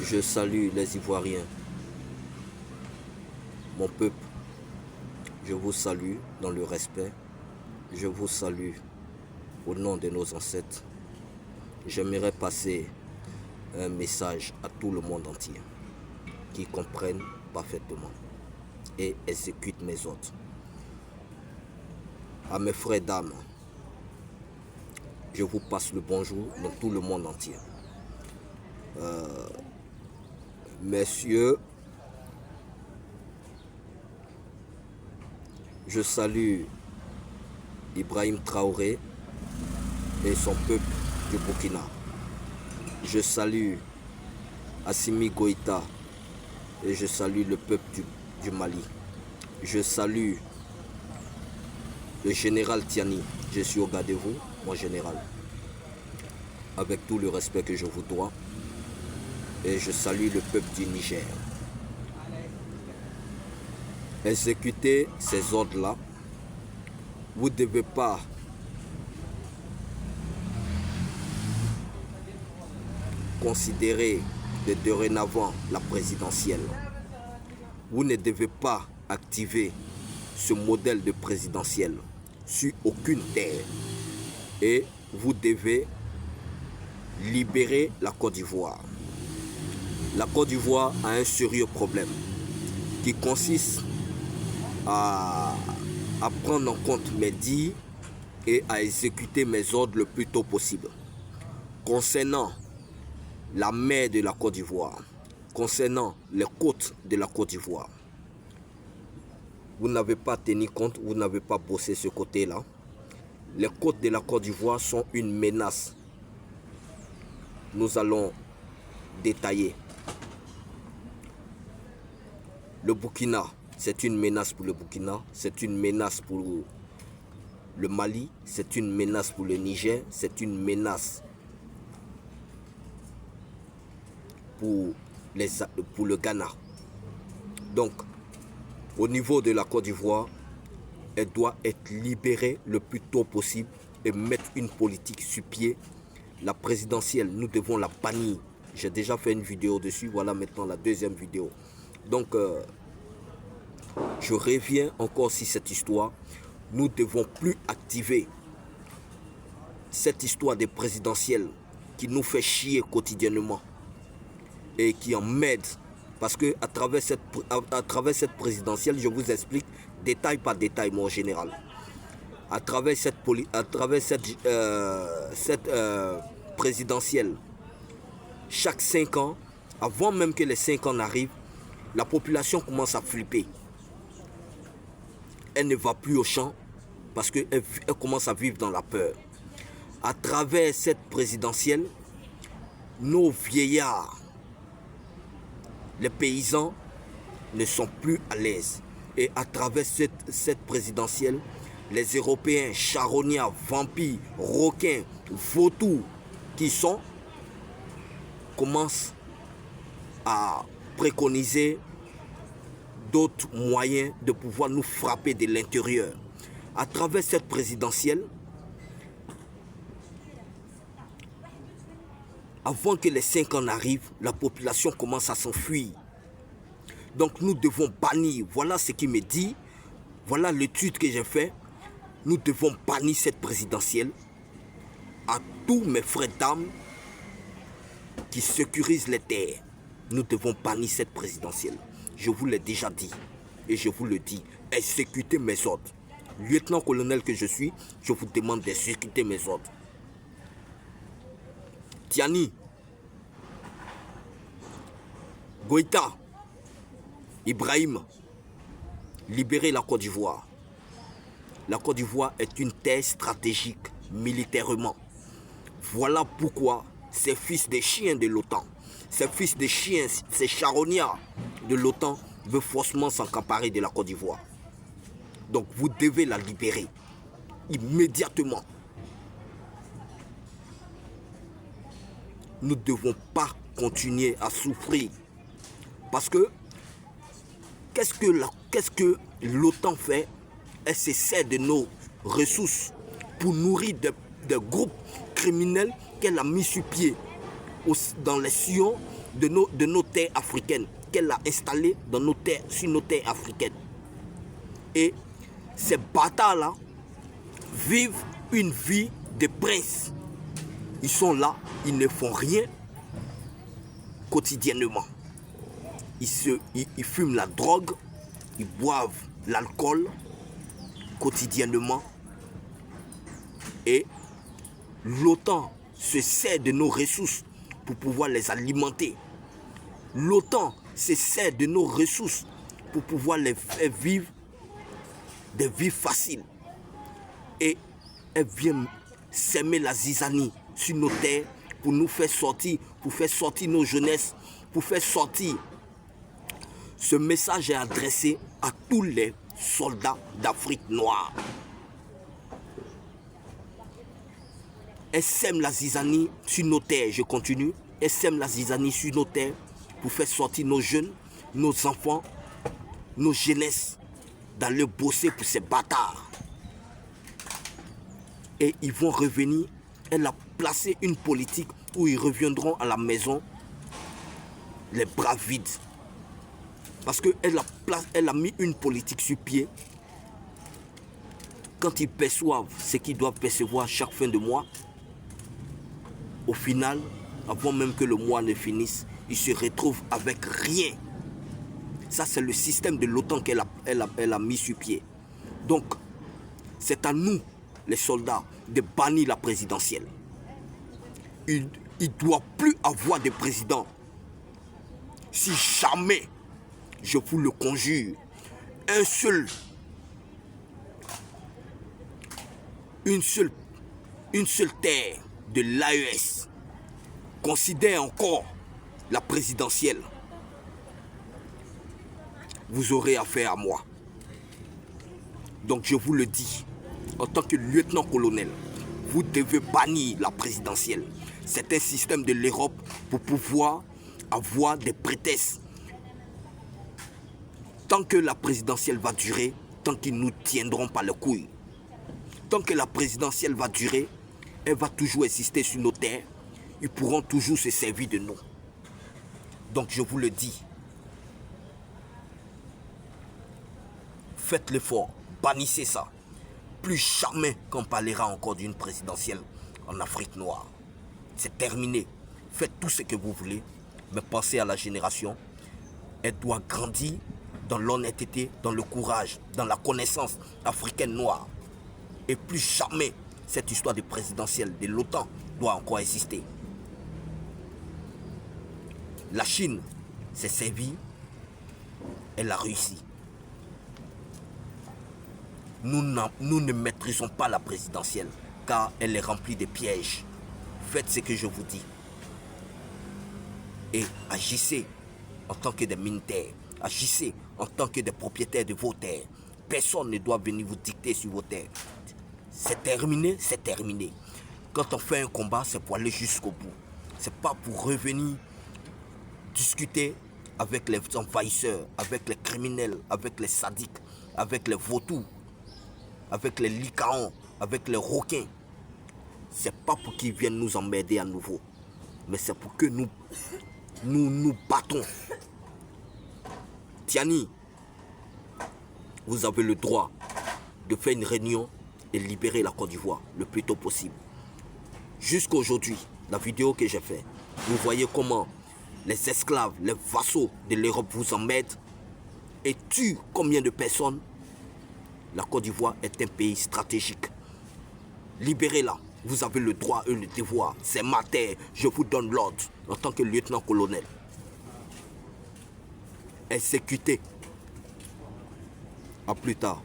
Je salue les Ivoiriens, mon peuple. Je vous salue dans le respect. Je vous salue au nom de nos ancêtres. J'aimerais passer un message à tout le monde entier qui comprenne parfaitement et exécute mes ordres. À mes frères dames, je vous passe le bonjour dans tout le monde entier. Messieurs, je salue Ibrahim Traoré et son peuple du Burkina. Je salue Assimi Goïta et je salue le peuple du Mali. Je salue le général Tiani. Je suis au garde de vous, mon général. Avec tout le respect que je vous dois. Et je salue le peuple du Niger. Exécutez ces ordres-là. Vous ne devez pas considérer de dorénavant la présidentielle. Vous ne devez pas activer ce modèle de présidentielle sur aucune terre. Et vous devez libérer la Côte d'Ivoire. La Côte d'Ivoire a un sérieux problème qui consiste à prendre en compte mes dires et à exécuter mes ordres le plus tôt possible. Concernant la mer de la Côte d'Ivoire, concernant les côtes de la Côte d'Ivoire, vous n'avez pas tenu compte, vous n'avez pas bossé ce côté-là. Les côtes de la Côte d'Ivoire sont une menace. Nous allons détailler. Le Burkina, c'est une menace pour le Burkina, c'est une menace pour le Mali, c'est une menace pour le Niger, c'est une menace pour le Ghana. Donc, au niveau de la Côte d'Ivoire, elle doit être libérée le plus tôt possible et mettre une politique sur pied. La présidentielle, nous devons la bannir. J'ai déjà fait une vidéo dessus, voilà maintenant la deuxième vidéo. Donc, je reviens encore sur cette histoire. Nous ne devons plus activer cette histoire des présidentielles qui nous fait chier quotidiennement et qui en m'aide. Parce que à travers cette présidentielle, je vous explique détail par détail, mon général. À travers cette présidentielle, chaque 5 ans, avant même que les 5 ans n'arrivent, la population commence à flipper. Elle ne va plus au champ parce qu'elle commence à vivre dans la peur. À travers cette présidentielle, nos vieillards, les paysans ne sont plus à l'aise. Et à travers cette présidentielle, les Européens, charognards, vampires, requins, vautours qui sont, commencent à préconiser d'autres moyens de pouvoir nous frapper de l'intérieur. À travers cette présidentielle, avant que les 5 ans n'arrivent, la population commence à s'enfuir. Donc nous devons bannir, voilà ce qui me dit, voilà l'étude que j'ai fait. Nous devons bannir cette présidentielle à tous mes frères d'armes qui sécurisent les terres. Nous devons bannir cette présidentielle. Je vous l'ai déjà dit et je vous le dis, exécutez mes ordres. Lieutenant-colonel que je suis, je vous demande d'exécuter mes ordres. Tiani, Goïta, Ibrahim, libérez la Côte d'Ivoire. La Côte d'Ivoire est une terre stratégique militairement. Voilà pourquoi ces fils de chiens de l'OTAN, ces fils de chiens, ces charognards de l'OTAN veulent forcément s'accaparer de la Côte d'Ivoire. Donc vous devez la libérer immédiatement. Nous ne devons pas continuer à souffrir. Parce que, qu'est-ce que l'OTAN fait? Elle se sert de nos ressources pour nourrir des groupes criminels qu'elle a mis sur pied dans les sillons de nos terres africaines, qu'elle a installées dans nos terres, sur nos terres africaines. Et ces bâtards-là vivent une vie de prince. Ils sont là, ils ne font rien quotidiennement. Ils fument la drogue, ils boivent l'alcool quotidiennement. Et l'OTAN se sert de nos ressources pour pouvoir les alimenter. L'OTAN se sert de nos ressources pour pouvoir les faire vivre des vies faciles. Et elle vient s'aimer la zizanie sur nos terres pour nous faire sortir, pour faire sortir nos jeunesses, pour faire sortir. Ce message est adressé à tous les soldats d'Afrique noire. Elle sème la zizanie sur nos terres, je continue. Elle sème la zizanie sur nos terres pour faire sortir nos jeunes, nos enfants, nos jeunesses, d'aller bosser pour ces bâtards. Et ils vont revenir. Elle a placé une politique où ils reviendront à la maison les bras vides. Parce qu'elle a mis une politique sur pied. Quand ils perçoivent ce qu'ils doivent percevoir chaque fin de mois, au final, avant même que le mois ne finisse, ils se retrouvent avec rien. Ça, c'est le système de l'OTAN qu'elle a mis sur pied. Donc, c'est à nous, les soldats, de bannir la présidentielle. Il ne doit plus avoir de président. Si jamais, je vous le conjure, une seule terre de l'AES considère encore la présidentielle, vous aurez affaire à moi. Donc je vous le dis, en tant que lieutenant-colonel, vous devez bannir la présidentielle. C'est un système de l'Europe pour pouvoir avoir des prétextes. Tant que la présidentielle va durer, tant qu'ils ne nous tiendront pas les couilles. Tant que la présidentielle va durer, elle va toujours exister sur nos terres. Ils pourront toujours se servir de nous. Donc je vous le dis, faites l'effort, bannissez ça. Plus jamais qu'on parlera encore d'une présidentielle en Afrique noire. C'est terminé. Faites tout ce que vous voulez, mais pensez à la génération. Elle doit grandir dans l'honnêteté, dans le courage, dans la connaissance africaine noire. Et plus jamais cette histoire de présidentielle de l'OTAN doit encore exister. La Chine s'est servie, elle a réussi. Nous ne maîtrisons pas la présidentielle car elle est remplie de pièges. Faites ce que je vous dis. Et agissez en tant que des militaires. Agissez en tant que des propriétaires de vos terres. Personne ne doit venir vous dicter sur vos terres. C'est terminé, c'est terminé. Quand on fait un combat, c'est pour aller jusqu'au bout. C'est pas pour revenir discuter avec les envahisseurs, avec les criminels, avec les sadiques, avec les vautours, avec les licaons, avec les requins. C'est pas pour qu'ils viennent nous emmerder à nouveau, mais c'est pour que nous battons. Tiani, vous avez le droit de faire une réunion et libérer la Côte d'Ivoire le plus tôt possible. Jusqu'à aujourd'hui, la vidéo que j'ai faite, vous voyez comment les esclaves, les vassaux de l'Europe vous emmerdent et tuent combien de personnes. La Côte d'Ivoire est un pays stratégique. Libérez-la. Vous avez le droit et le devoir. C'est ma terre. Je vous donne l'ordre en tant que lieutenant-colonel. Exécutez. À plus tard.